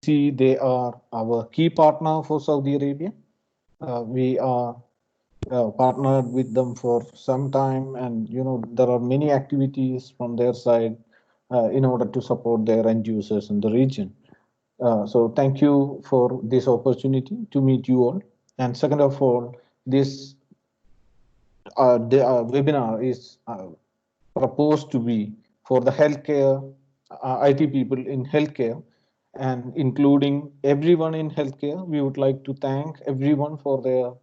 see they are our key partner for Saudi Arabia. We are partnered with them for some time, and there are many activities from their side in order to support their end users in the region. So thank you for this opportunity to meet you all. And second of all, this the webinar is proposed to be for the healthcare, IT people in healthcare, and including everyone in healthcare. We would like to thank everyone for their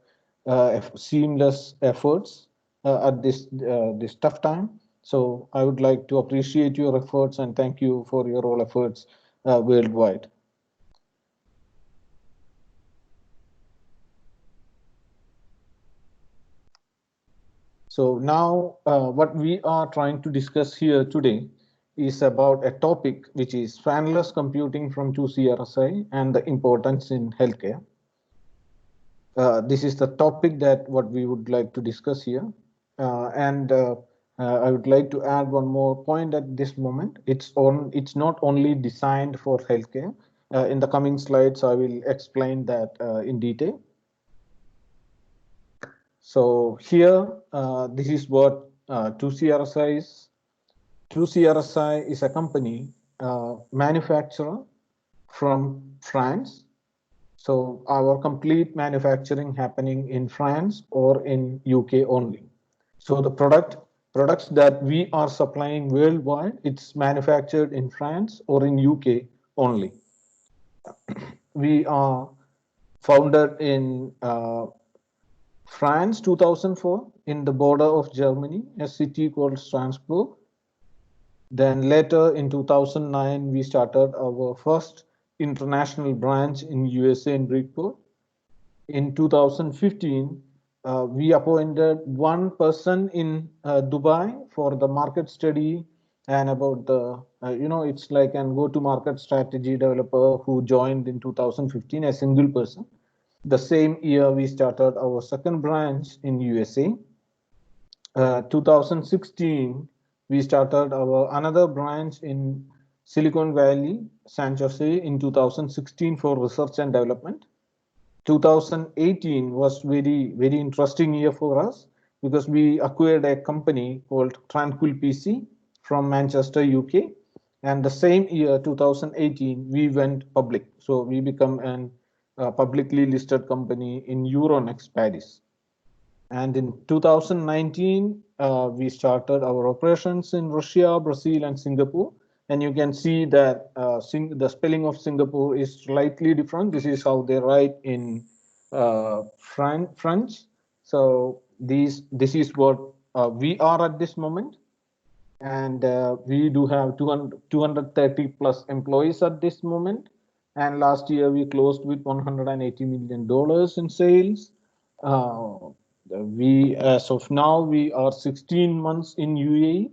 seamless efforts at this tough time. So I would like to appreciate your efforts and thank you for your all efforts worldwide. So now what we are trying to discuss here today is about a topic which is fanless computing from 2CRSI and the importance in healthcare. This is the topic that what we would like to discuss here. And I would like to add one more point at this moment. It's not only designed for healthcare. In the coming slides, I will explain that in detail. So here, this is what 2CRSI is. 2CRSI is a company manufacturer from France. So our complete manufacturing happening in France or in UK only. So the products that we are supplying worldwide, it's manufactured in France or in UK only. We are founded in France 2004 in the border of Germany, a city called Strasbourg. Then later in 2009, we started our first international branch in USA in Bridgeport. In 2015, we appointed one person in Dubai for the market study and about the, it's like an go-to-market strategy developer who joined in 2015, a single person. The same year, we started our second branch in USA. 2016, we started our another branch in Silicon Valley, San Jose in 2016 for research and development. 2018 was very interesting year for us because we acquired a company called Tranquil PC from Manchester, UK. And the same year, 2018, we went public. So we become an publicly listed company in Euronext Paris. And in 2019, we started our operations in Russia, Brazil, and Singapore. And you can see that the spelling of Singapore is slightly different. This is how they write in French. So this is what we are at this moment. And we do have 230 plus employees at this moment. And last year we closed with $180 million in sales. As of now, we are 16 months in UAE.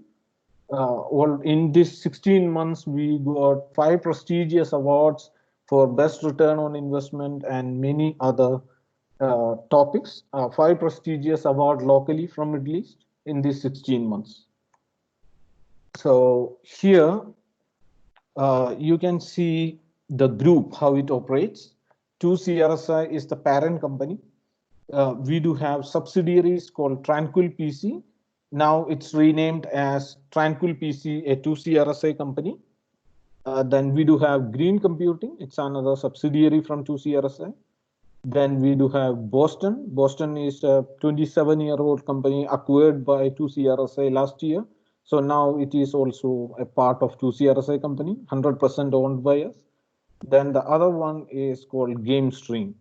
Well, in this 16 months, we got 5 prestigious awards for best return on investment and many other topics. 5 prestigious awards locally from Middle East in these 16 months. So here you can see the group, how it operates. 2CRSI is the parent company. We do have subsidiaries called Tranquil PC. Now it's renamed as Tranquil PC, a 2CRSI company. Then we do have Green Computing. It's another subsidiary from 2CRSI. Then we do have Boston. Boston is a 27-year-old company acquired by 2CRSI last year. So now it is also a part of 2CRSI company, 100% owned by us. Then the other one is called GameStream.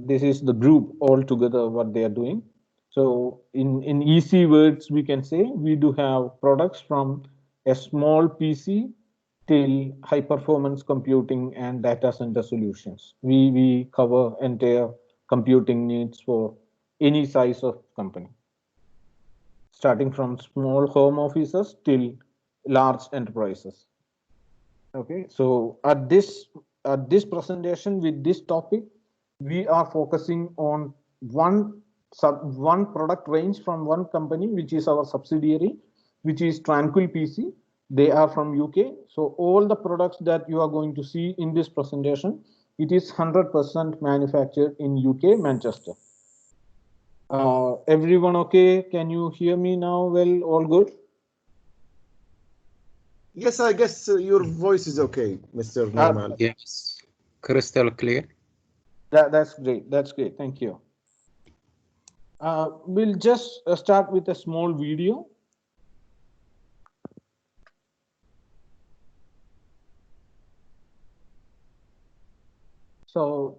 This is the group altogether, what they are doing. So in easy words, we can say we do have products from a small PC till high performance computing and data center solutions. We cover entire computing needs for any size of company, starting from small home offices till large enterprises. Okay, so at this presentation with this topic, we are focusing on one product range from one company, which is our subsidiary, which is Tranquil PC. They are from UK. So all the products that you are going to see in this presentation, it is 100% manufactured in UK, Manchester. Everyone okay? Can you hear me now? Well, all good? Yes, I guess your voice is okay, Mr. Nirmal. Yes, crystal clear. That's great. That's great. Thank you. We'll just start with a small video. So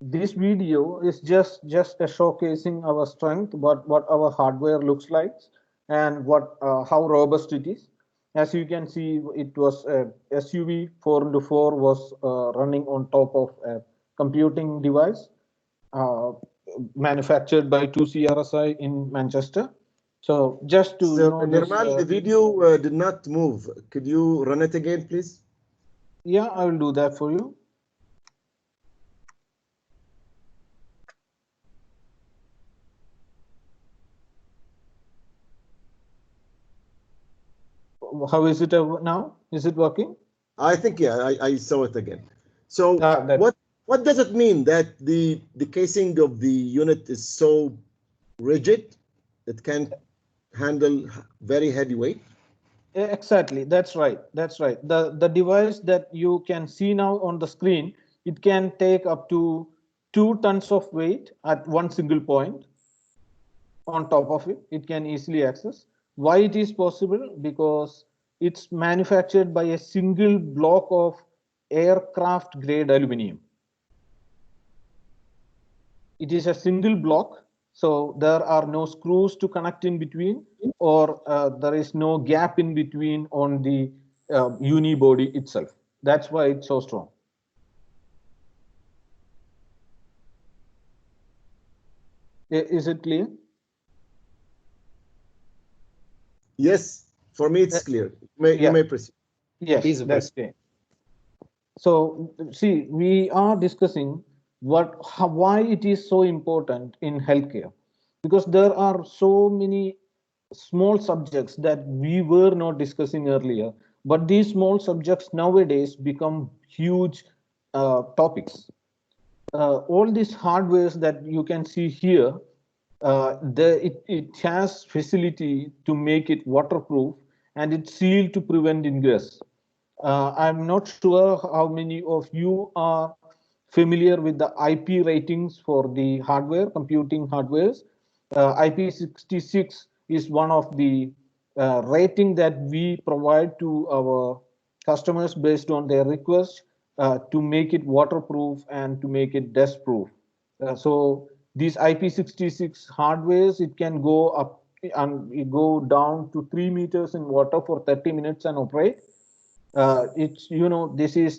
this video is just a showcasing our strength, what our hardware looks like, and what how robust it is. As you can see, it was SUV 4x4 was running on top of a computing device manufactured by 2CRSI in Manchester. So just to So, Nirmal, the video did not move. Could you run it again, please? Yeah, I will do that for you. How is it now? Is it working? I think, yeah, I saw it again. So That what does it mean that the casing of the unit is so rigid it can handle very heavy weight? exactly, that's right. That's right. The device that you can see now on the screen, it can take up to 2 tons of weight at one single point. On top of it, it can easily access. Why it is possible? Because it's manufactured by a single block of aircraft grade aluminum. It is a single block, so there are no screws to connect in between, or there is no gap in between on the uni body itself. That's why it's so strong. Is it clear? Yes, for me it's clear. You may proceed. Yes, that's it. So see, we are discussing why it is so important in healthcare, because there are so many small subjects that we were not discussing earlier, but these small subjects nowadays become huge topics. All these hardwares that you can see here, it has facility to make it waterproof, and it's sealed to prevent ingress. I'm not sure how many of you are familiar with the IP ratings for the hardware, computing hardwares. IP66 is one of the rating that we provide to our customers based on their request to make it waterproof and to make it dust proof. So these IP66 hardwares, it can go up and go down to 3 meters in water for 30 minutes and operate. It's,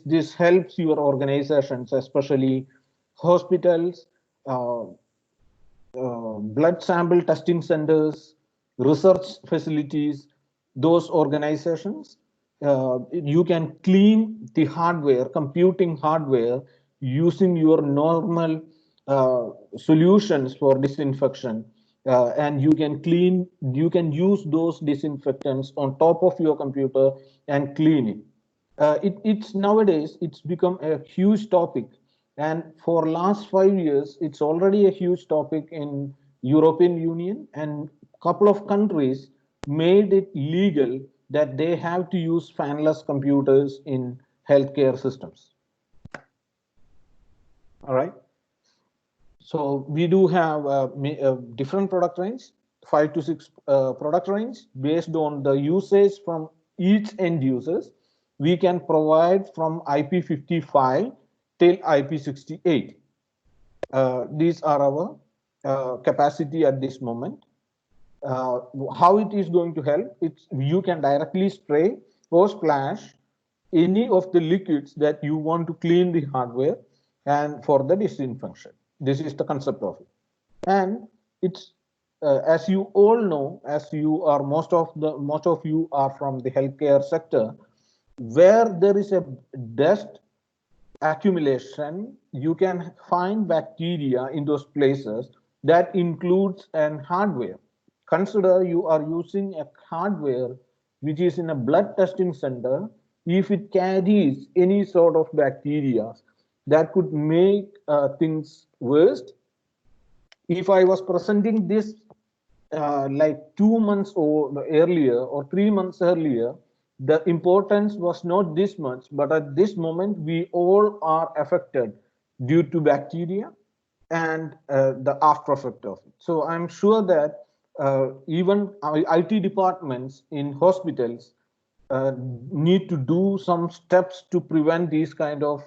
this helps your organizations, especially hospitals, blood sample testing centers, research facilities, those organizations. You can clean the hardware, computing hardware, using your normal solutions for disinfection. And you can use those disinfectants on top of your computer and clean it. It's nowadays it's become a huge topic, and for last 5 years it's already a huge topic in European Union, and couple of countries made it legal that they have to use fanless computers in healthcare systems. All right. So we do have a different product range, 5 to 6 product range based on the usage from each end users. We can provide from IP55 till IP68. These are our capacity at this moment. How it is going to help? You can directly spray or splash any of the liquids that you want to clean the hardware and for the disinfection. This is the concept of it. And it's as you all know, as you are most of you are from the healthcare sector, where there is a dust accumulation, you can find bacteria in those places. That includes an hardware. Consider you are using a hardware which is in a blood testing center, if it carries any sort of bacteria that could make things worse. If I was presenting this like 2 months earlier or 3 months earlier, the importance was not this much, but at this moment, we all are affected due to bacteria and the after effect of it. So I'm sure that even IT departments in hospitals need to do some steps to prevent these kind of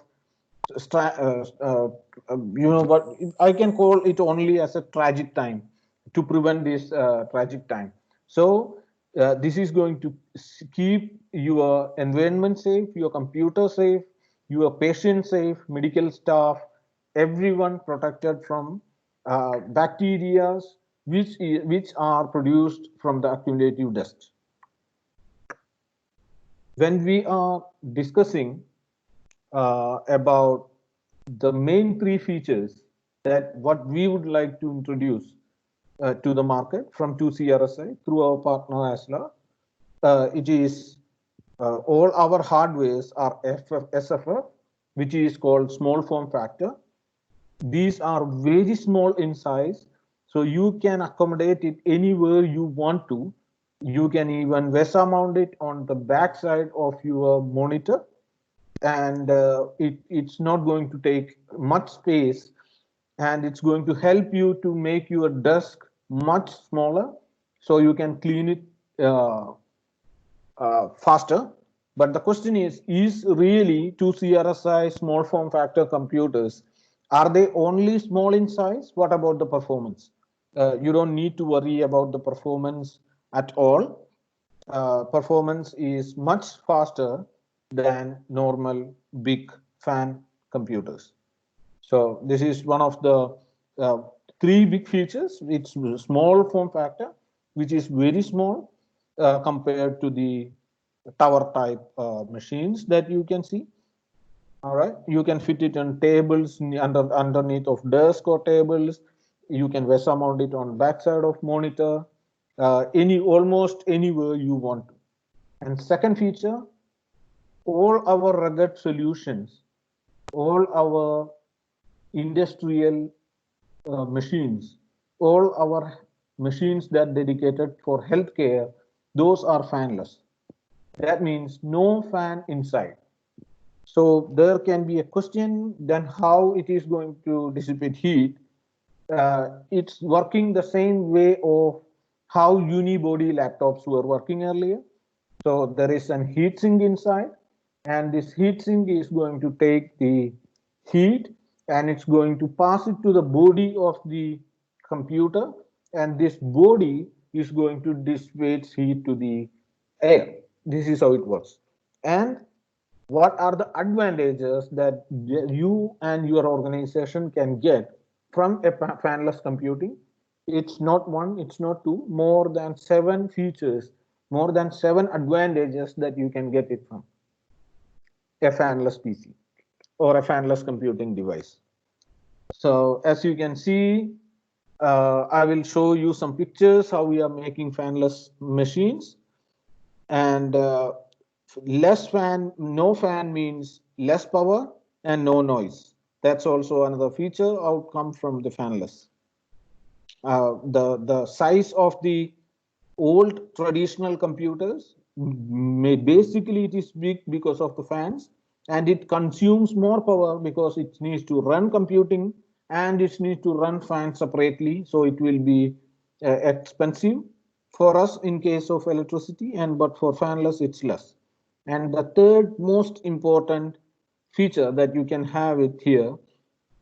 what I can call it only as a tragic time, to prevent this tragic time. So this is going to keep your environment safe, your computer safe, your patient safe, medical staff, everyone protected from bacteria which are produced from the accumulative dust. When we are discussing about the main 3 features that what we would like to introduce to the market from 2CRSI through our partner ASLA, it is all our hardwares are SFF, which is called small form factor. These are very small in size, so you can accommodate it anywhere you want to. You can even VESA mount it on the back side of your monitor, and it's not going to take much space, and it's going to help you to make your desk much smaller so you can clean it faster. But the question is really 2CRSI small form factor computers, are they only small in size? What about the performance? You don't need to worry about the performance at all. Performance is much faster than normal big fan computers. So this is one of the 3 big features. It's small form factor, which is very small compared to the tower type machines that you can see. All right, you can fit it on tables underneath of desk or tables. You can VESA mount it on backside of monitor, almost anywhere you want to. And second feature, all our rugged solutions, all our industrial machines, all our machines that dedicated for healthcare, those are fanless. That means no fan inside. So there can be a question then how it is going to dissipate heat. It's working the same way of how unibody laptops were working earlier. So there is an heat sink inside, and this heat sink is going to take the heat and it's going to pass it to the body of the computer, and this body is going to dissipate heat to the air. This is how it works. And what are the advantages that you and your organization can get from a fanless computing? It's not 1, it's not 2, more than 7 features, more than 7 advantages that you can get it from a fanless PC or a fanless computing device. So as you can see, I will show you some pictures how we are making fanless machines. And no fan means less power and no noise. That's also another feature outcome from the fanless. The size of the old traditional computers, basically it is big because of the fans, and it consumes more power because it needs to run computing and it needs to run fans separately, so it will be expensive for us in case of electricity, but for fanless it's less. And the third most important feature that you can have it here,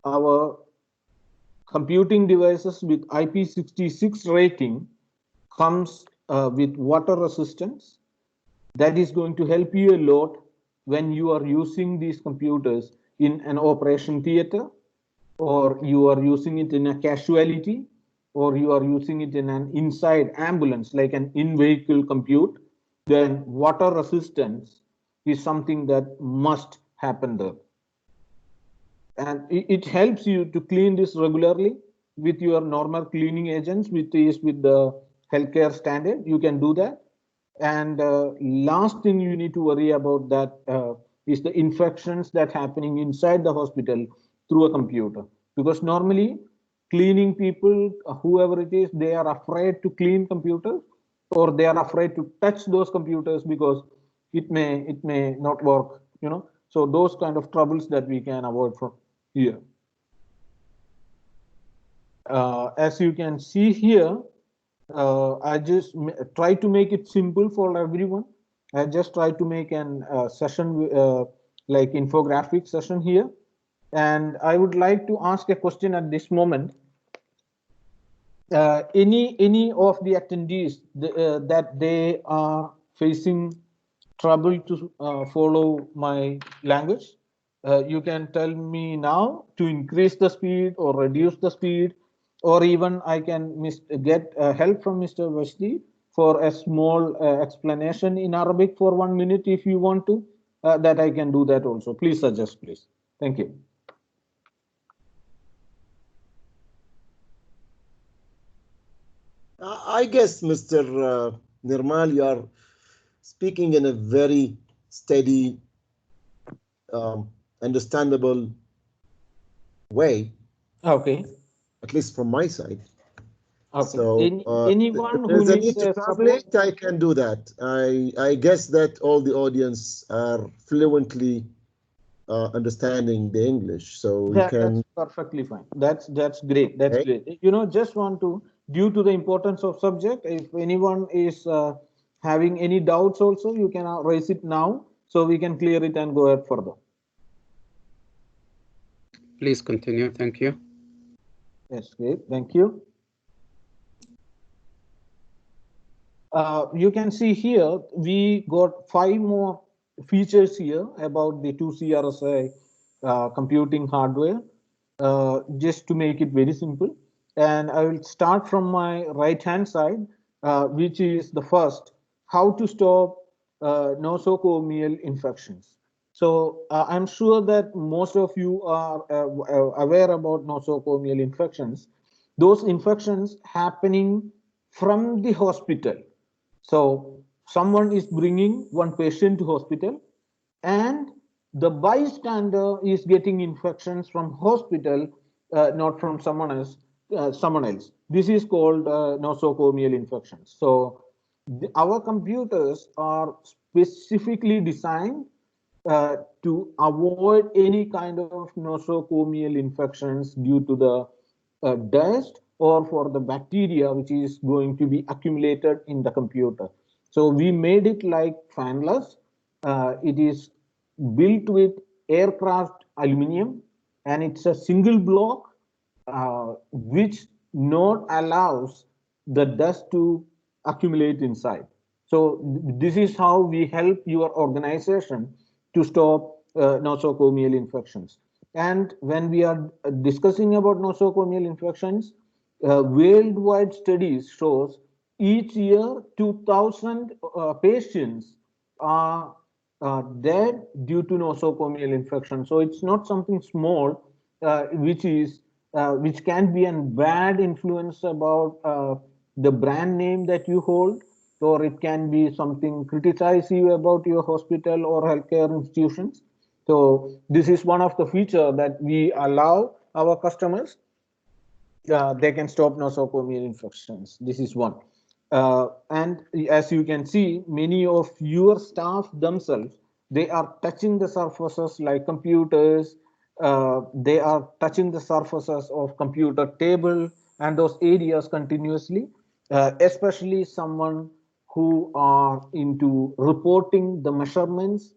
our computing devices with IP66 rating comes with water resistance. That is going to help you a lot when you are using these computers in an operation theater, or you are using it in a casualty, or you are using it in an inside ambulance, like an in-vehicle compute. Then water resistance is something that must happen there. And it helps you to clean this regularly with your normal cleaning agents, with the healthcare standard. You can do that. And last thing you need to worry about that is the infections that happening inside the hospital through a computer. Because normally cleaning people, whoever it is, they are afraid to clean computers, or they are afraid to touch those computers because it may not work, you know. So those kind of troubles that we can avoid from here. As you can see here, I just try to make it simple for everyone. I just try to make an session like infographic session here. And I would like to ask a question at this moment. Any of the attendees that they are facing trouble to follow my language, you can tell me now to increase the speed or reduce the speed, or even I can get help from Mr. Vashti for a small explanation in Arabic for 1 minute if you want to, that I can do that also. Please suggest, please. Thank you. I guess, Mr. Nirmal, you are speaking in a very steady, understandable way, Okay. at least from my side. Okay. So Anyone if who there's a needs need to support? translate, I can do that. I guess that all the audience are fluently understanding the English, so you can. That's perfectly fine. That's great. That's Okay. great. You know, just want to, due to the importance of subject, if anyone is having any doubts also, you can raise it now so we can clear it and go ahead further. Please continue. Thank you. Yes, great. Thank you. You can see here, we got 5 more features here about the 2C RSI computing hardware, just to make it very simple. And I will start from my right-hand side, which is the first, how to stop nosocomial infections. So I'm sure that most of you are aware about nosocomial infections. Those infections happening from the hospital. So someone is bringing one patient to hospital, and the bystander is getting infections from hospital, not from someone else. This is called nosocomial infections. So our computers are specifically designed to avoid any kind of nosocomial infections due to the dust or for the bacteria which is going to be accumulated in the computer. So we made it like fanless. It is built with aircraft aluminum, and it's a single block which not allows the dust to accumulate inside. So this is how we help your organization to stop nosocomial infections. And when we are discussing about nosocomial infections, worldwide studies shows each year 2,000 patients are dead due to nosocomial infection. So it's not something small, which can be a bad influence about the brand name that you hold, or it can be something criticize you about your hospital or healthcare institutions. So this is one of the feature that we allow our customers. They can stop nosocomial infections. This is one. And as you can see, many of your staff themselves, they are touching the surfaces like computers, they are touching the surfaces of computer table and those areas continuously, especially someone who are into reporting the measurements,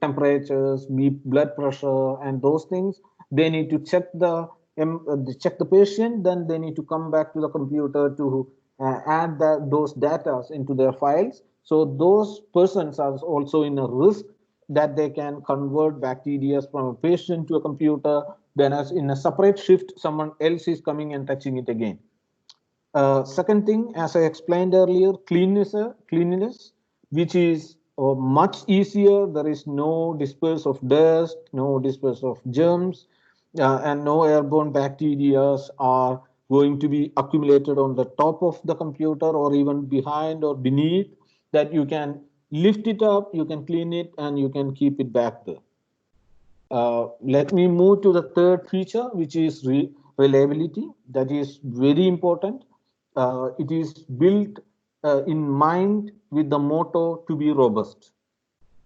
temperatures, blood pressure, and those things. They need to check the patient, then they need to come back to the computer to add those data into their files. So those persons are also in a risk that they can convert bacteria from a patient to a computer. Then as in a separate shift, someone else is coming and touching it again. Second thing, as I explained earlier, cleanliness, which is much easier. There is no disperse of dust, no disperse of germs, and no airborne bacteria are going to be accumulated on the top of the computer or even behind or beneath. that you can lift it up, you can clean it, and you can keep it back there. Let me move to the third feature, which is reliability. That is very important. It is built in mind with the motto to be robust.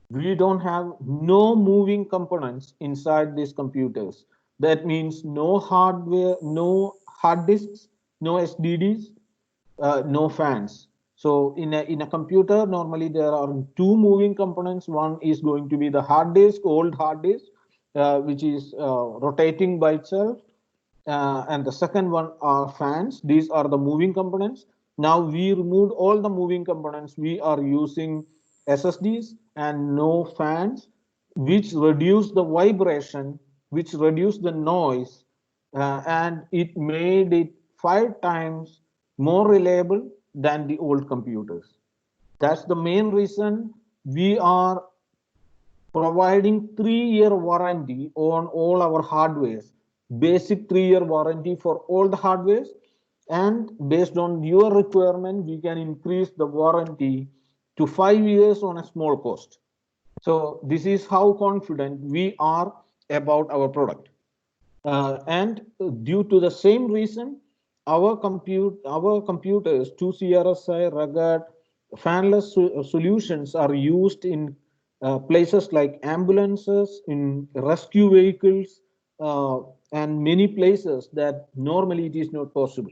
We don't have no moving components inside these computers. That means no hardware, no hard disks, no SSDs, no fans. So in a computer, normally there are two moving components. One is going to be the hard disk, old hard disk, which is rotating by itself. And the second one are fans. These are the moving components. Now we removed all the moving components. We are using SSDs and no fans, which reduce the vibration, which reduce the noise, and it made it 5 times more reliable than the old computers. That's the main reason we are providing 3-year warranty on all our hardwares, basic 3-year warranty for all the hardwares, and based on your requirement, we can increase the warranty to 5 years on a small cost. So this is how confident we are about our product. And due to the same reason, our computers, 2CRSI rugged fanless solutions are used in places like ambulances, in rescue vehicles, and many places that normally it is not possible.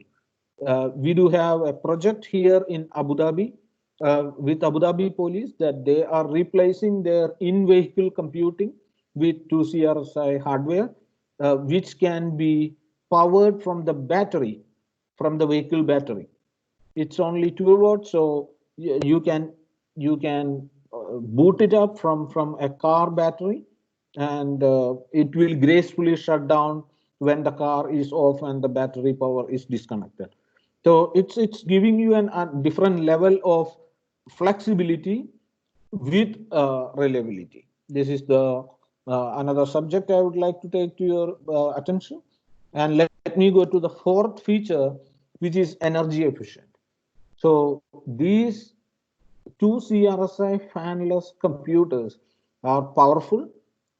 We do have a project here in Abu Dhabi with Abu Dhabi Police that they are replacing their in-vehicle computing with 2CRSI hardware, which can be powered from the battery, from the vehicle battery. It's only 2 watts, so you can boot it up from a car battery, and it will gracefully shut down when the car is off and the battery power is disconnected. So it's giving you a different level of flexibility with reliability. This is the another subject I would like to take to your attention. And let me go to the fourth feature, which is energy efficient. So these 2CRSI fanless computers are powerful.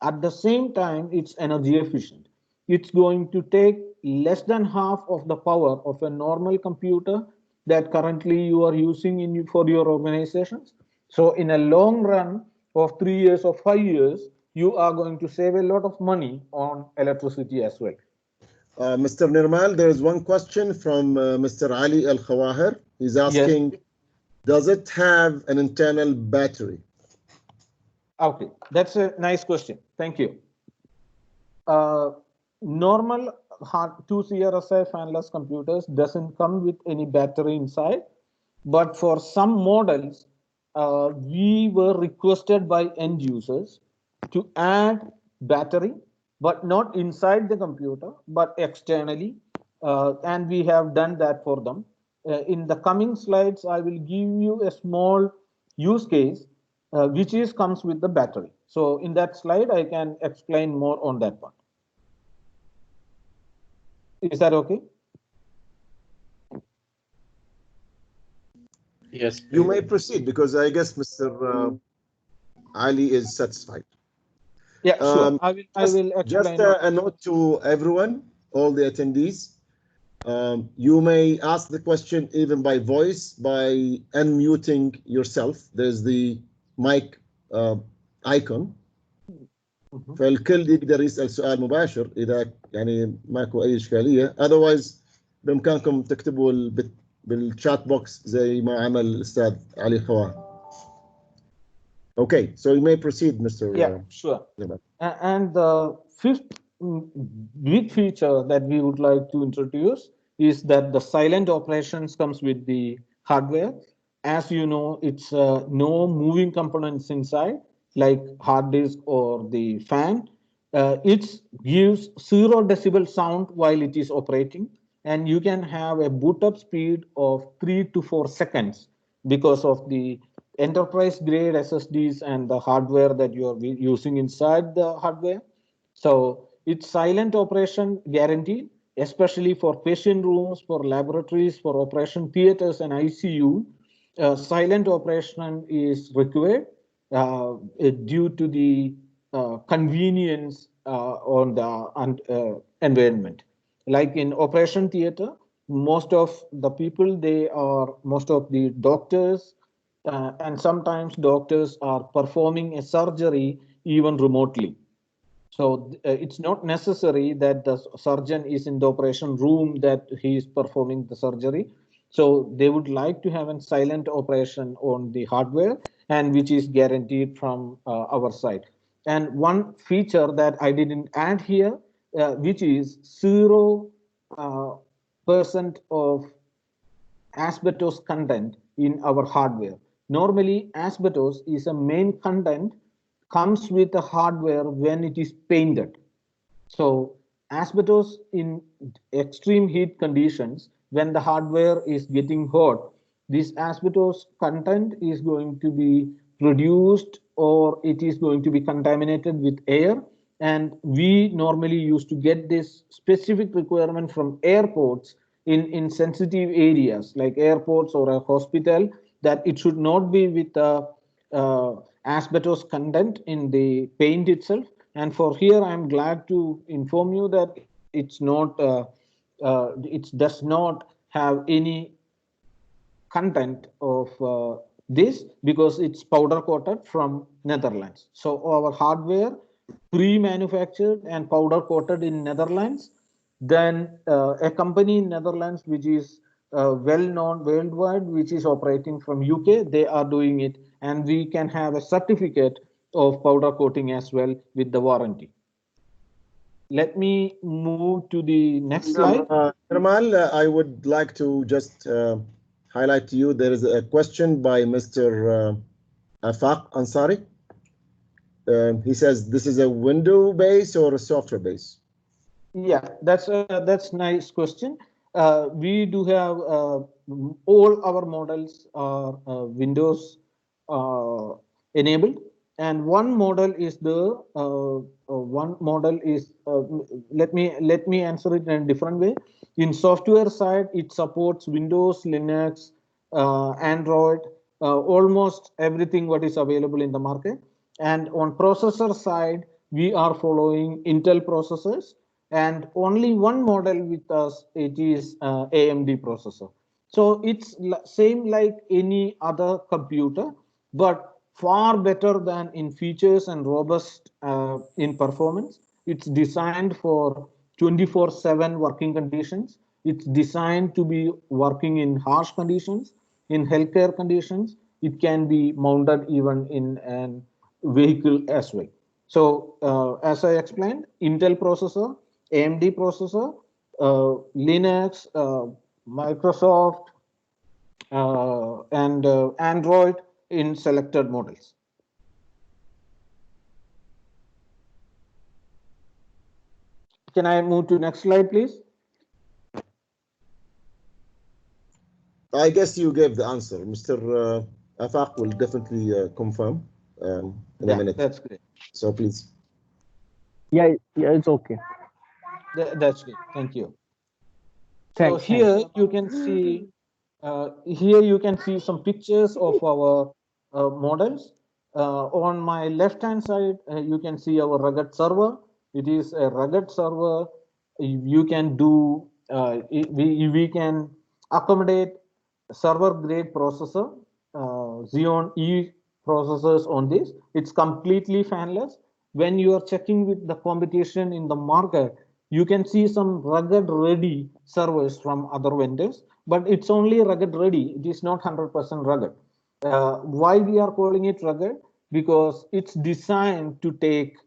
At the same time, it's energy efficient. It's going to take less than half of the power of a normal computer that currently you are using for your organizations. So in a long run of 3 years or 5 years, you are going to save a lot of money on electricity as well. Mr. Nirmal, there is one question from Mr. Ali Al Khawahir. He's asking, yes, does it have an internal battery? Okay, that's a nice question. Thank you. Normal 2CRSI fanless computers doesn't come with any battery inside, but for some models, we were requested by end users to add battery, but not inside the computer, but externally, and we have done that for them. In the coming slides, I will give you a small use case which comes with the battery. So in that slide, I can explain more on that one. Is that okay? Yes. You may proceed, because I guess Mr. Ali is satisfied. Yeah, sure. I will explain. Just a note to everyone, all the attendees. You may ask the question even by voice by unmuting yourself. There's the mic icon. فالكل يقدر يسأل سؤال مباشر إذا يعني ماكو أي إشكالية. Otherwise بإمكانكم تكتبوا بالchat box زي ما عمل الأستاذ علي خواهر. Okay, so you may proceed, Mr. Yeah, sure. And the fifth big feature that we would like to introduce is that the silent operations comes with the hardware. As you know, it's no moving components inside, like hard disk or the fan. It gives 0 decibel sound while it is operating, and you can have a boot up speed of 3 to 4 seconds because of the enterprise grade SSDs and the hardware that you are using inside the hardware. So it's silent operation guaranteed, especially for patient rooms, for laboratories, for operation theaters and ICU. silent operation is required due to the convenience on the environment. Like in operation theater, most of the people, most of the doctors, and sometimes doctors are performing a surgery even remotely. So it's not necessary that the surgeon is in the operation room that he is performing the surgery. So they would like to have a silent operation on the hardware, and which is guaranteed from our side. And one feature that I didn't add here, which is 0% of asbestos content in our hardware. Normally, asbestos is a main content comes with the hardware when it is painted. So asbestos in extreme heat conditions, when the hardware is getting hot, this asbestos content is going to be produced or it is going to be contaminated with air. And we normally used to get this specific requirement from airports in sensitive areas like airports or a hospital, that it should not be with asbestos content in the paint itself. And for here, I'm glad to inform you that it does not have any content of this, because it's powder coated from Netherlands. So our hardware pre-manufactured and powder coated in Netherlands. Then a company in Netherlands which is well known worldwide, which is operating from UK, they are doing it, and we can have a certificate of powder coating as well with the warranty. Let me move to the next slide. Jamal, I would like to just highlight to you, there is a question by Mr. Afaq Ansari. He says, this is a window base or a software base? Yeah, that's nice question. We do have all our models are Windows enabled, and one model is let me answer it in a different way. In software side, it supports Windows, Linux, Android, almost everything what is available in the market. And on processor side, we are following Intel processors, and only one model with us, it is AMD processor. So it's same like any other computer, but far better than in features and robust in performance. It's designed for 24/7 working conditions. It's designed to be working in harsh conditions, in healthcare conditions. It can be mounted even in an vehicle as well. So as I explained, Intel processor, AMD processor, Linux, Microsoft, and Android in selected models. Can I move to next slide, please? I guess you gave the answer. Mr. Afaq will definitely confirm in a minute. That's great. So please. Yeah, it's okay. That's great. Thank you. Thanks, so here you can see some pictures of our models. On my left hand side, you can see our rugged server. It is a rugged server. You can do we can accommodate server grade processor, Xeon E processors on this. It's completely fanless. When you are checking with the competition in the market, you can see some rugged ready servers from other vendors, but it's only rugged ready. It is not 100% rugged. Why we are calling it rugged? Because it's designed to take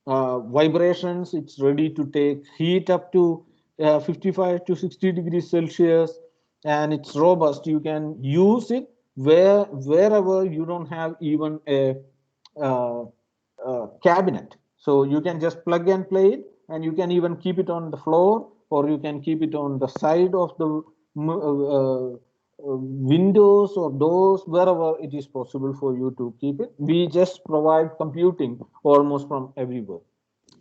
vibrations. It's ready to take heat up to 55 to 60 degrees Celsius, and it's robust. You can use it wherever you don't have even a cabinet. So you can just plug and play it, and you can even keep it on the floor, or you can keep it on the side of the windows or doors, wherever it is possible for you to keep it. We just provide computing almost from everywhere.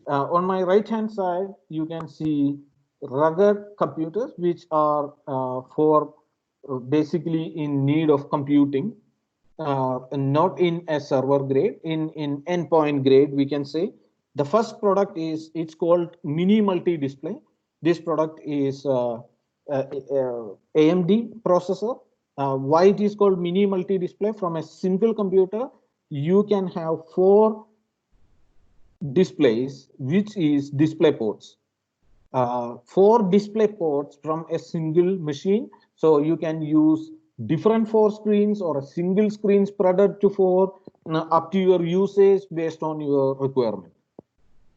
On my right hand side, you can see rugged computers, which are for basically in need of computing, not in a server grade, in endpoint grade, we can say. The first product is, it's called Mini Multi Display. This product is AMD processor. Why it is called Mini Multi Display? From a single computer, you can have 4 displays, which is display ports. 4 display ports from a single machine. So you can use different 4 screens or a single screen spread to 4, up to your usage based on your requirement.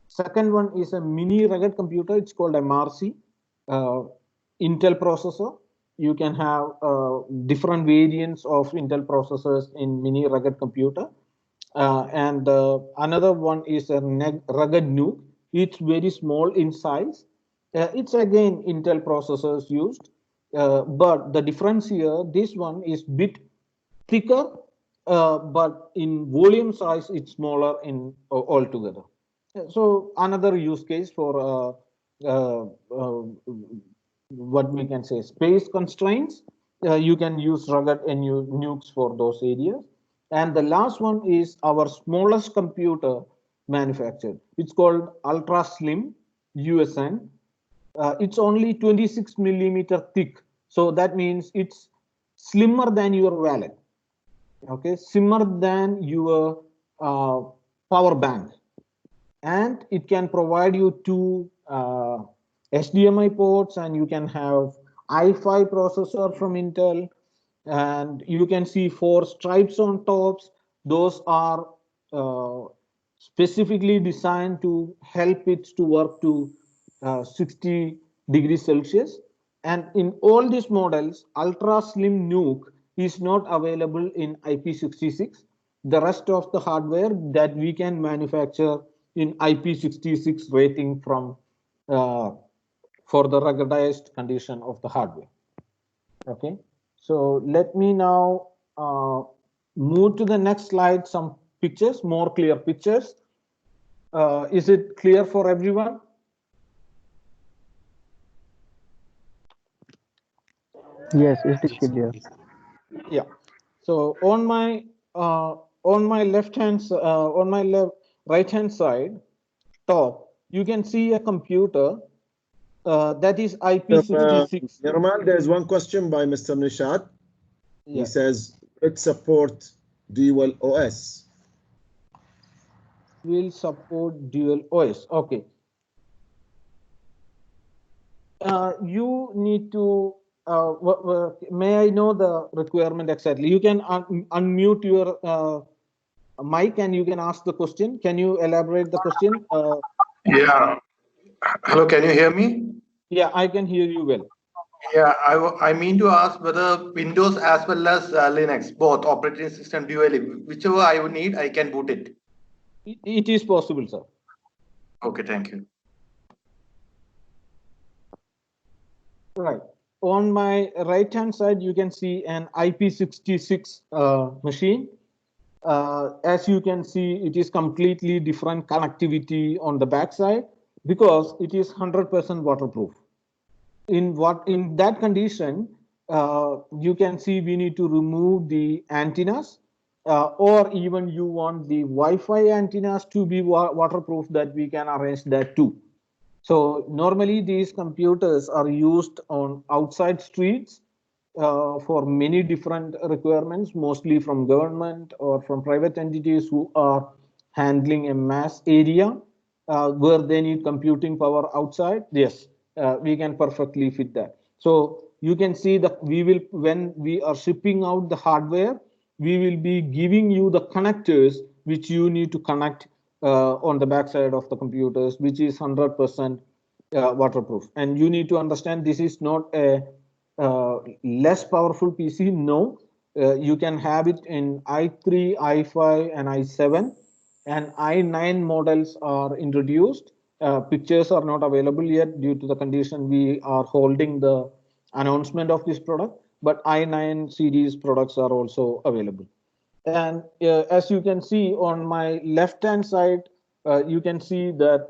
Second one is a mini rugged computer. It's called MRC, Intel processor. You can have different variants of Intel processors in mini rugged computer. And another one is a rugged NUC. It's very small in size. It's again Intel processors used, but the difference here, this one is bit thicker, but in volume size, it's smaller in altogether. So another use case for what we can say space constraints, you can use rugged NUCs for those areas. And the last one is our smallest computer manufactured. It's called Ultra Slim USN. It's only 26 millimeter thick. So that means it's slimmer than your wallet. Okay, slimmer than your power bank. And it can provide you 2 HDMI ports, and you can have i5 processor from Intel, and you can see 4 stripes on tops. Those are specifically designed to help it to work to 60 degrees Celsius. And in all these models, ultra slim NUC is not available in IP66. The rest of the hardware that we can manufacture in IP66 rating from for the ruggedized condition of the hardware. Okay, so let me now move to the next slide. Some pictures, more clear pictures. Is it clear for everyone? Yes, it is clear. Yeah. So on my left hand, on my right hand side top, you can see a computer that is IP66. Nirmal, there's one question by Mr. Nishad. He Yes. says it support dual OS. Will support dual OS. Okay. You need to. May I know the requirement exactly? You can unmute your mic and you can ask the question. Can you elaborate the question? Yeah. Hello, can you hear me? Yeah, I can hear you well. Yeah, I mean to ask whether Windows as well as Linux, both operating system dually, whichever I would need, I can boot it. It is possible, sir. Okay, thank you. Right. On my right hand side, you can see an IP66 machine. As you can see, it is completely different connectivity on the back side because it is 100% waterproof. In that condition, you can see we need to remove the antennas, or even you want the Wi-Fi antennas to be waterproof, that we can arrange that too. So normally these computers are used on outside streets for many different requirements, mostly from government or from private entities who are handling a mass area where they need computing power outside. Yes, we can perfectly fit that. So you can see that we will, when we are shipping out the hardware, we will be giving you the connectors which you need to connect on the backside of the computers, which is 100% waterproof. And you need to understand this is not a less powerful PC. No, you can have it in i3, i5, and i7, and i9 models are introduced. Pictures are not available yet due to the condition we are holding the announcement of this product, but i9 series products are also available. And as you can see on my left hand side, you can see that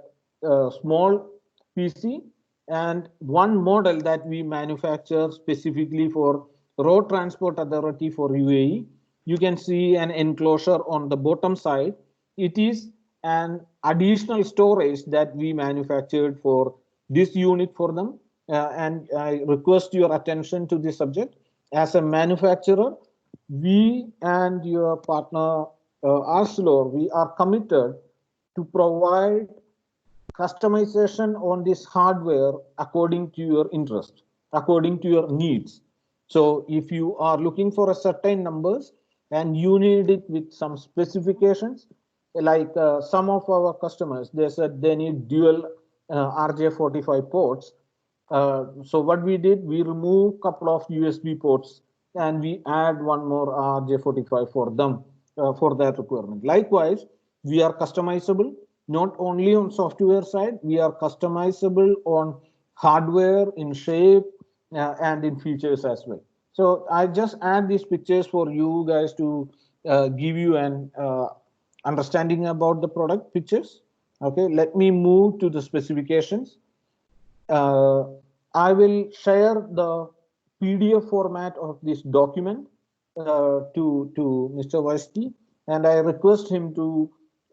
small PC and one model that we manufacture specifically for Road Transport Authority for UAE. You can see an enclosure on the bottom side. It is an additional storage that we manufactured for this unit for them. And I request your attention to this subject. As a manufacturer, we and your partner Arcelor, we are committed to provide customization on this hardware according to your interest, according to your needs. So if you are looking for a certain numbers and you need it with some specifications, like some of our customers, they said they need dual RJ45 ports. So what we did, we removed couple of USB ports and we add one more RJ45 for them for that requirement. Likewise, we are customizable not only on software side, we are customizable on hardware in shape and in features as well. So I just add these pictures for you guys to give you an understanding about the product pictures. Okay, let me move to the specifications. I will share the PDF format of this document to Mr. Vasti, and I request him to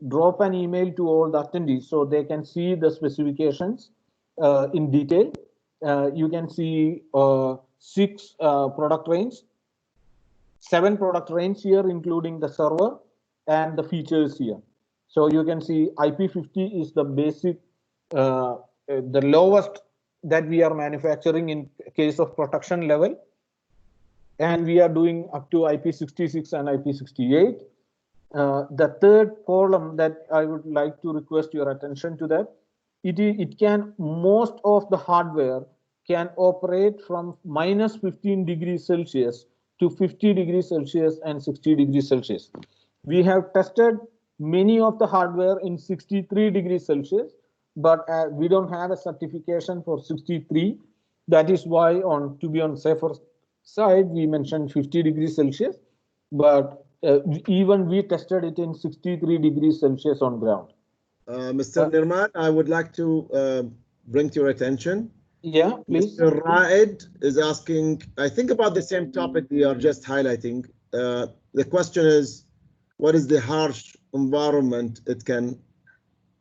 drop an email to all the attendees so they can see the specifications in detail. You can see 6 product range, 7 product range here, including the server and the features here. So you can see IP50 is the basic, the lowest that we are manufacturing in case of production level. And we are doing up to IP66 and IP68. The third column that I would like to request your attention to that, it can, most of the hardware can operate from minus 15 degrees Celsius to 50 degrees Celsius and 60 degrees Celsius. We have tested many of the hardware in 63 degrees Celsius, but we don't have a certification for 63. That is why, to be on safer side, we mentioned 50 degrees Celsius, but even we tested it in 63 degrees Celsius on ground. Mr. Nirman, I would like to bring to your attention. Yeah, please. Mr. Raed is asking, I think, about the same topic we are just highlighting. The question is, what is the harsh environment it can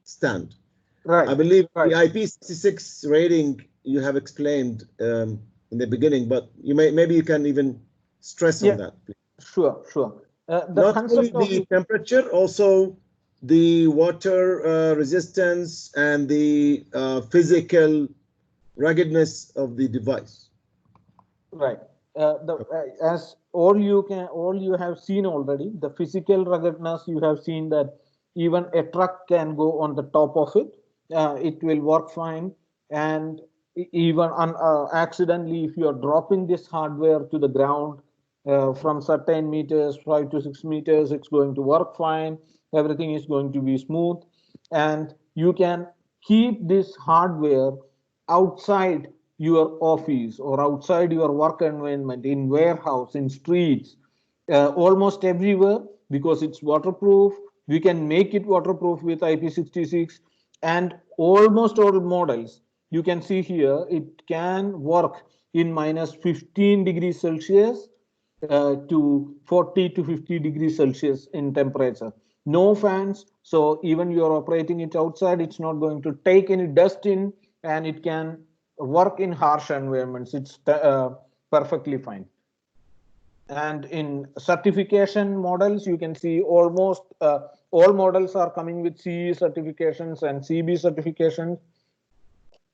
stand? Right. I believe right. the IP66 rating you have explained in the beginning, but maybe you can even stress on that, please. Sure. The Not concept only the temperature, also the water resistance and the physical ruggedness of the device. Right. As all you have seen already, the physical ruggedness, you have seen that even a truck can go on the top of it. It will work fine. And even accidentally, if you are dropping this hardware to the ground from certain meters, 5 to 6 meters, it's going to work fine. Everything is going to be smooth. And you can keep this hardware outside your office or outside your work environment, in warehouse, in streets, almost everywhere, because it's waterproof. We can make it waterproof with IP66, and almost all models, you can see here, it can work in minus 15 degrees Celsius to 40 to 50 degrees Celsius in temperature. No fans, so even you are operating it outside, it's not going to take any dust in, and it can work in harsh environments. It's perfectly fine. And in certification models, you can see almost all models are coming with CE certifications and CB certifications,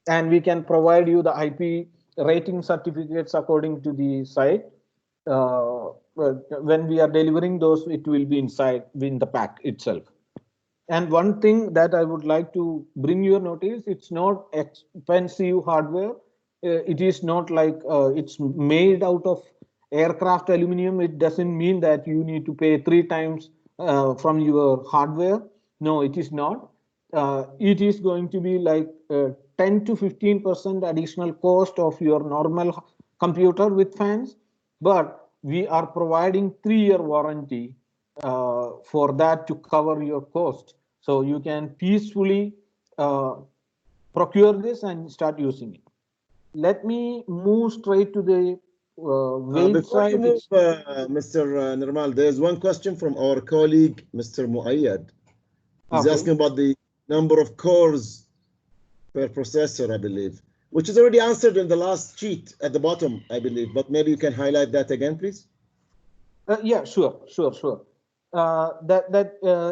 and we can provide you the IP rating certificates according to the site. When we are delivering those, it will be inside in the pack itself. And one thing that I would like to bring your notice, it's not expensive hardware. It is not like it's made out of aircraft aluminum. It doesn't mean that you need to pay 3 times from your hardware. No, it is not. It is going to be like 10 to 15% additional cost of your normal computer with fans, but we are providing 3-year warranty for that to cover your cost. So you can peacefully procure this and start using it. Let me move straight to the weight Before you side, move, Mr. Nirmal, there's one question from our colleague, Mr. Muayyad. He's okay. asking about the number of cores per processor, I believe, which is already answered in the last sheet at the bottom, I believe, but maybe you can highlight that again, please. Yeah, sure.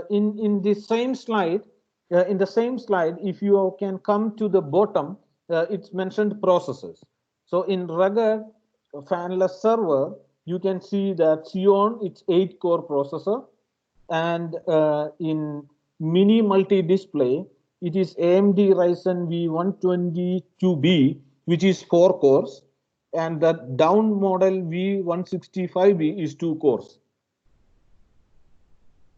In the same slide, if you can come to the bottom, it's mentioned processors. So in rugged fanless server, you can see that Xeon, it's 8-core processor, and in mini multi-display, it is AMD Ryzen V122B, which is 4 cores, and the down model V165B is 2 cores.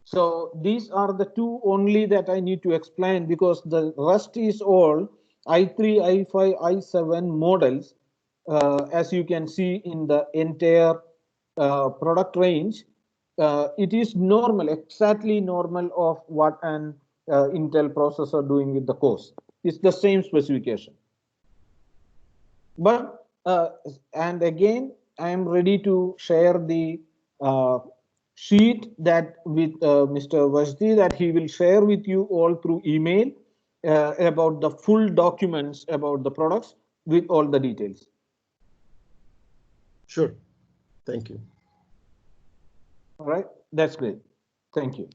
So these are the two only that I need to explain, because the rest is all i3, i5, i7 models, as you can see in the entire product range. It is normal, exactly normal of what an Intel processor doing with the cores. It's the same specification. But and again, I am ready to share the sheet that with Mr. Wajdi, that he will share with you all through email about the full documents about the products with all the details. Sure. Thank you. All right, that's great. Thank you.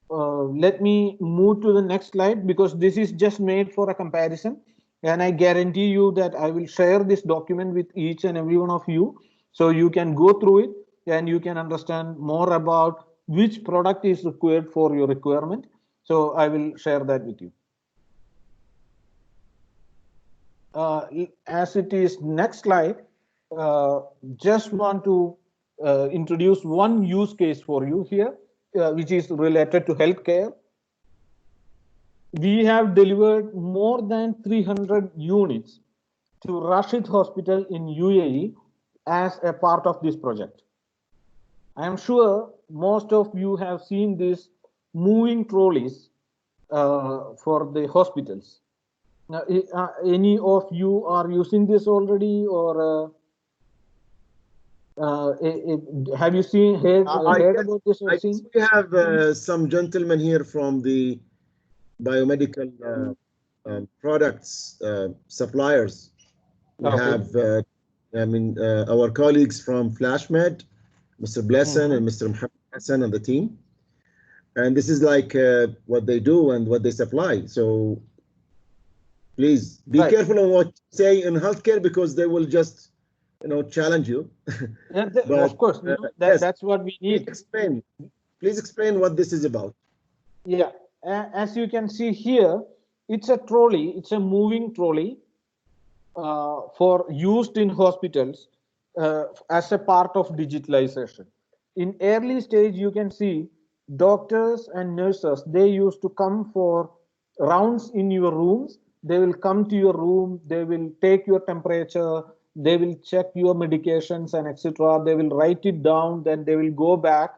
Let me move to the next slide, because this is just made for a comparison. And I guarantee you that I will share this document with each and every one of you, so you can go through it and you can understand more about which product is required for your requirement. So I will share that with you. As it is next slide, just want to introduce one use case for you here, which is related to healthcare. We have delivered more than 300 units to Rashid Hospital in UAE as a part of this project. I am sure most of you have seen these moving trolleys for the hospitals. Now, any of you are using this already, or have you heard about this? I guess we have some gentlemen here from the biomedical products suppliers. We have, our colleagues from FlashMed, Mr. Blessen and Mr. Mohammed Hassan and the team. And this is like what they do and what they supply. So please be careful on what you say in healthcare, because they will just, challenge you. Yeah, But, of course, yes, that's what we need. Please explain what this is about. Yeah, as you can see here, it's a trolley. It's a moving trolley for used in hospitals as a part of digitalization. In early stage, you can see doctors and nurses, they used to come for rounds in your rooms. They will come to your room, they will take your temperature, they will check your medications and etc. They will write it down, then they will go back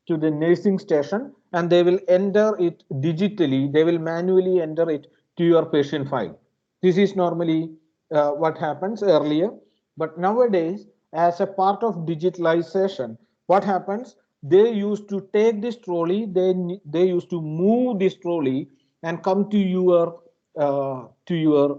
to the nursing station and they will enter it digitally. They will manually enter it to your patient file. This is normally what happens earlier. But nowadays, as a part of digitalization, what happens? They used to take this trolley, they used to move this trolley and come to your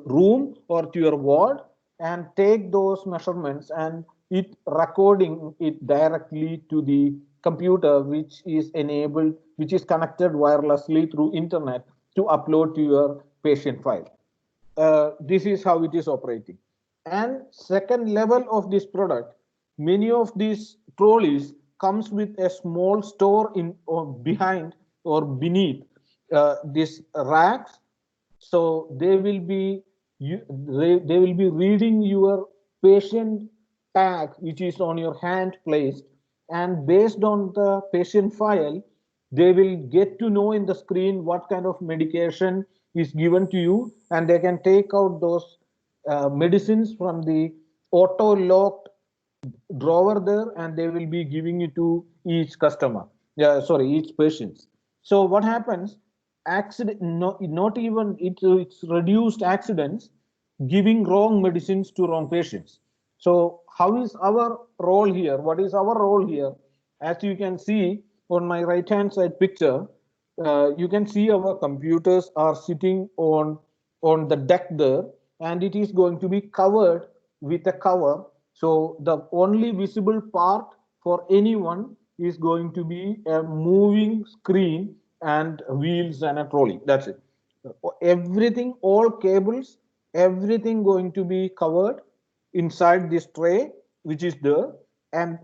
room or to your ward and take those measurements, and it recording it directly to the computer, which is enabled, which is connected wirelessly through internet to upload to your patient file. This is how it is operating. And second level of this product, many of these trolleys comes with a small store in or behind or beneath these racks. So they will be reading your patient tag, which is on your hand placed, and based on the patient file, they will get to know in the screen what kind of medication is given to you, and they can take out those medicines from the auto locked drawer there, and they will be giving it to each customer, each patient. So what happens? Accident, not even it's reduced accidents, giving wrong medicines to wrong patients. So how is our role here? What is our role here? As you can see on my right hand side picture, you can see our computers are sitting on the deck there, and it is going to be covered with a cover. So the only visible part for anyone is going to be a moving screen and wheels and a trolley. That's it. Everything, all cables, everything going to be covered inside this tray which is there, and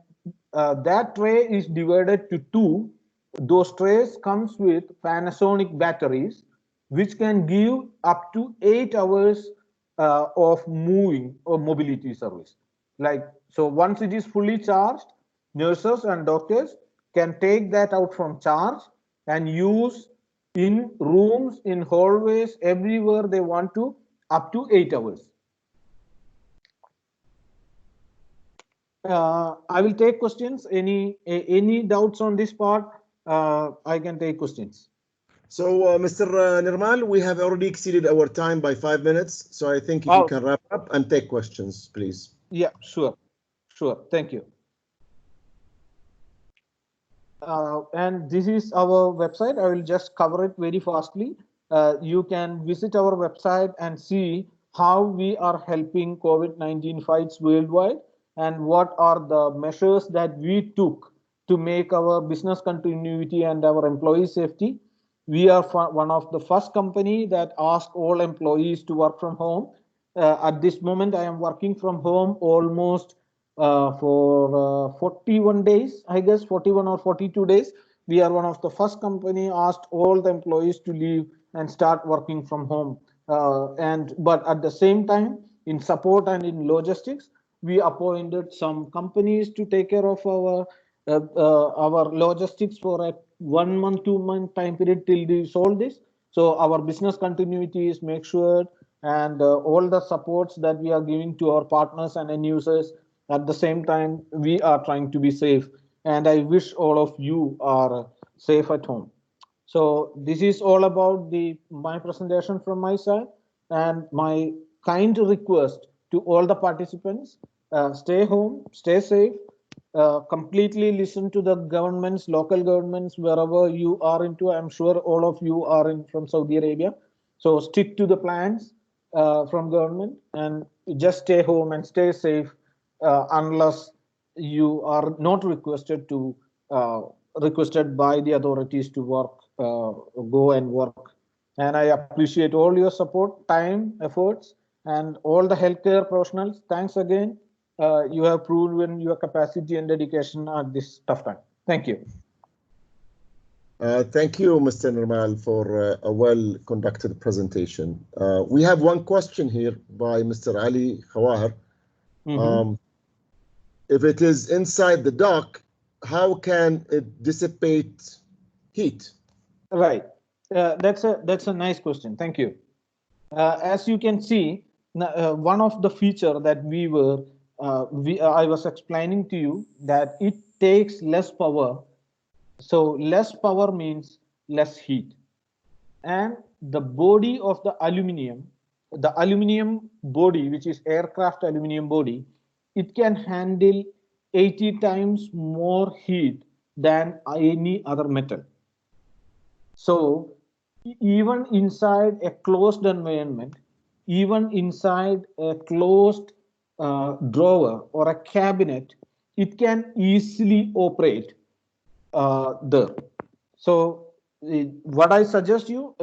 that tray is divided to two. Those trays comes with Panasonic batteries which can give up to 8 hours of moving or mobility service. Like, so once it is fully charged, nurses and doctors can take that out from charge and use in rooms, in hallways, everywhere they want to, up to 8 hours. I will take questions. Any doubts on this part? I can take questions. So, Mr. Nirmal, we have already exceeded our time by 5 minutes. So I think if you can wrap up and take questions, please. Yeah, sure. Thank you. And this is our website. I will just cover it very fastly. You can visit our website and see how we are helping COVID-19 fights worldwide and what are the measures that we took to make our business continuity and our employee safety. We are one of the first company that asked all employees to work from home. At this moment, I am working from home almost for 41 days, I guess 41 or 42 days. We are one of the first company asked all the employees to leave and start working from home. But at the same time, in support and in logistics, we appointed some companies to take care of our logistics for a 1 month, 2 month time period till we solve this. So our business continuity is make sure, and all the supports that we are giving to our partners and end users. At the same time, we are trying to be safe, and I wish all of you are safe at home. So this is all about my presentation from my side, and my kind request to all the participants: stay home, stay safe, completely listen to the governments, local governments, wherever you are into. I'm sure all of you are from Saudi Arabia, so stick to the plans from government and just stay home and stay safe. Unless you are not requested by the authorities to work, go and work. And I appreciate all your support, time, efforts, and all the healthcare professionals. Thanks again. You have proven your capacity and dedication at this tough time. Thank you. Thank you, Mr. Nirmal, for a well-conducted presentation. We have one question here by Mr. Ali Khawar. If it is inside the dock, how can it dissipate heat? Right. That's a nice question. Thank you. As you can see, one of the feature that I was explaining to you that it takes less power. So less power means less heat. And the body of the aluminum body, which is aircraft aluminum body, it can handle 80 times more heat than any other metal. So even inside a closed environment, even inside a closed drawer or a cabinet, it can easily operate there. So what I suggest you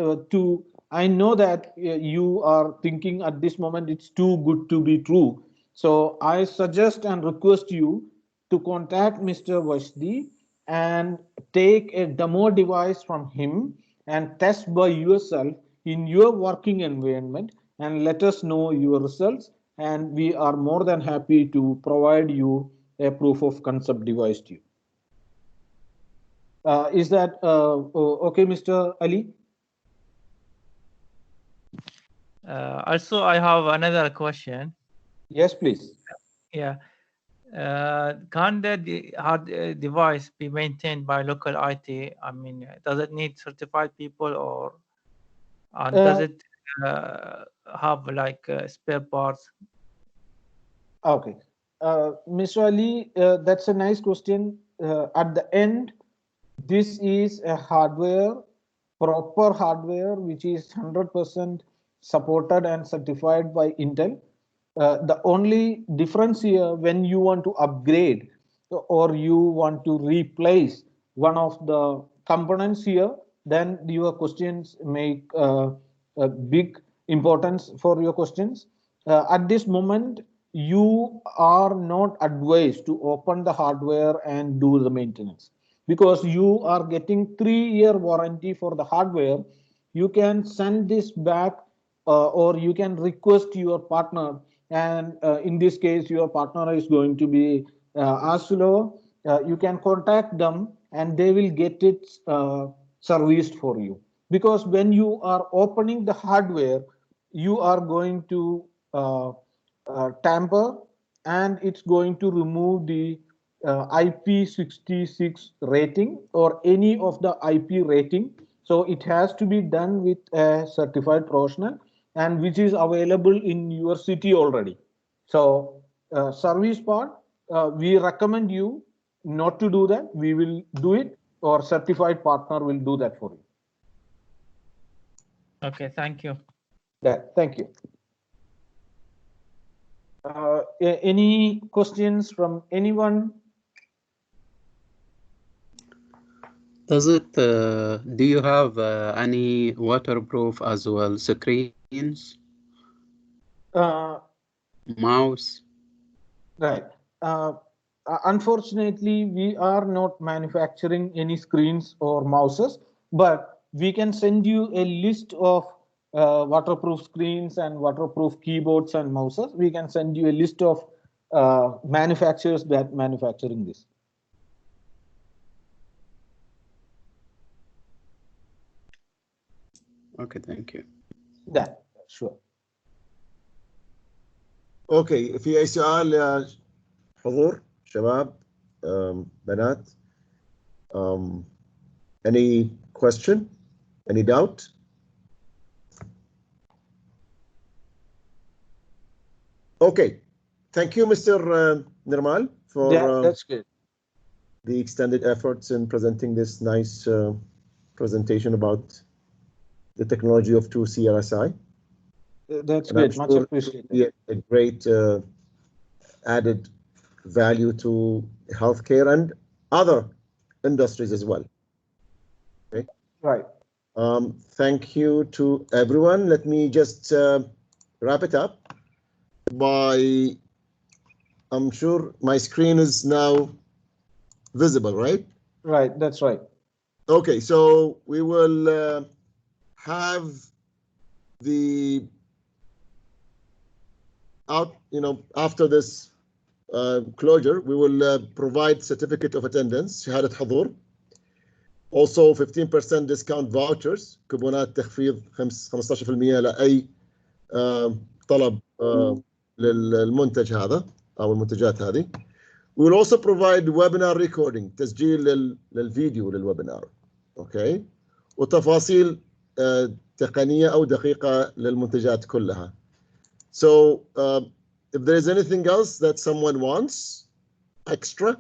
I know that you are thinking at this moment it's too good to be true. So I suggest and request you to contact Mr. Washdi and take a demo device from him and test by yourself in your working environment and let us know your results. And we are more than happy to provide you a proof of concept device to you. Is that okay, Mr. Ali? Also, I have another question. Yes, please. Yeah. Can the hard device be maintained by local IT? I mean, does it need certified people, or does it have like spare parts? Okay. Mr. Ali, that's a nice question. At the end, this is a hardware, proper hardware, which is 100% supported and certified by Intel. The only difference here, when you want to upgrade or you want to replace one of the components here, then your questions make a big importance for your questions. At this moment, you are not advised to open the hardware and do the maintenance, because you are getting 3-year warranty for the hardware. You can send this back, or you can request your partner, and in this case your partner is going to be Aslo. You can contact them and they will get it serviced for you, because when you are opening the hardware, you are going to tamper, and it's going to remove the IP66 rating or any of the IP rating. So it has to be done with a certified professional, and which is available in your city already. So service part, we recommend you not to do that. We will do it, or certified partner will do that for you. Okay, thank you. Thank you. Any questions from anyone? Does it, do you have any waterproof as well screens, mouse? Right. Unfortunately, we are not manufacturing any screens or mouses, but we can send you a list of waterproof screens and waterproof keyboards and mouses. We can send you a list of manufacturers that manufacturing this. Okay, thank you. That, sure. اوكي، في اي سؤال يا حضور شباب بنات؟ any question, any doubt? Okay, thank you, Mr. Nirmal, for That's good. the extended efforts in presenting this nice presentation about the technology of 2CRSI. That's And I'm good. Much sure appreciated. it will be a great added value to healthcare and other industries as well. Okay. Right. Thank you to everyone. Let me just wrap it up by, I'm sure my screen is now visible, right? Right, that's right. Okay, so we will have the after this closure, we will provide certificate of attendance, شهادة حضور. Also 15% discount vouchers, كوبونات تخفيض 15% لأي طلب للمنتج هذا أو المنتجات هذه. We will also provide webinar recording, تسجيل للفيديو للويبينار. Okay. وتفاصيل تقنية أو دقيقة للمنتجات كلها. So if there is anything else that someone wants extra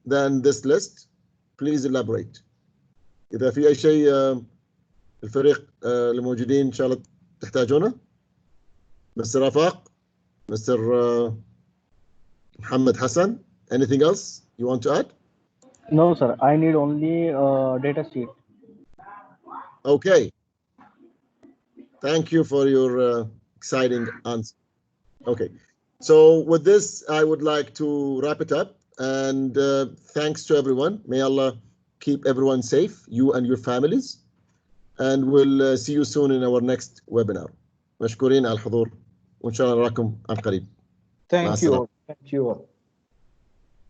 than this list, please elaborate. إذا في أي شيء الفريق الموجودين إن شاء الله تحتاجونه. Mr. Rafaq, Mr. Muhammad Hassan, anything else you want to add? No, sir. I need only data sheet. Okay. Thank you for your exciting answer. Okay. So with this, I would like to wrap it up. And thanks to everyone. May Allah keep everyone safe, you and your families. And we'll see you soon in our next webinar. مشكورين على الحضور وإن شاء الله نراكم عن قريب. Thank you all. Thank you all.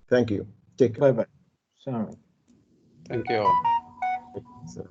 Thank you. Take care. Bye bye. Assalamu alaikum. Thank you all.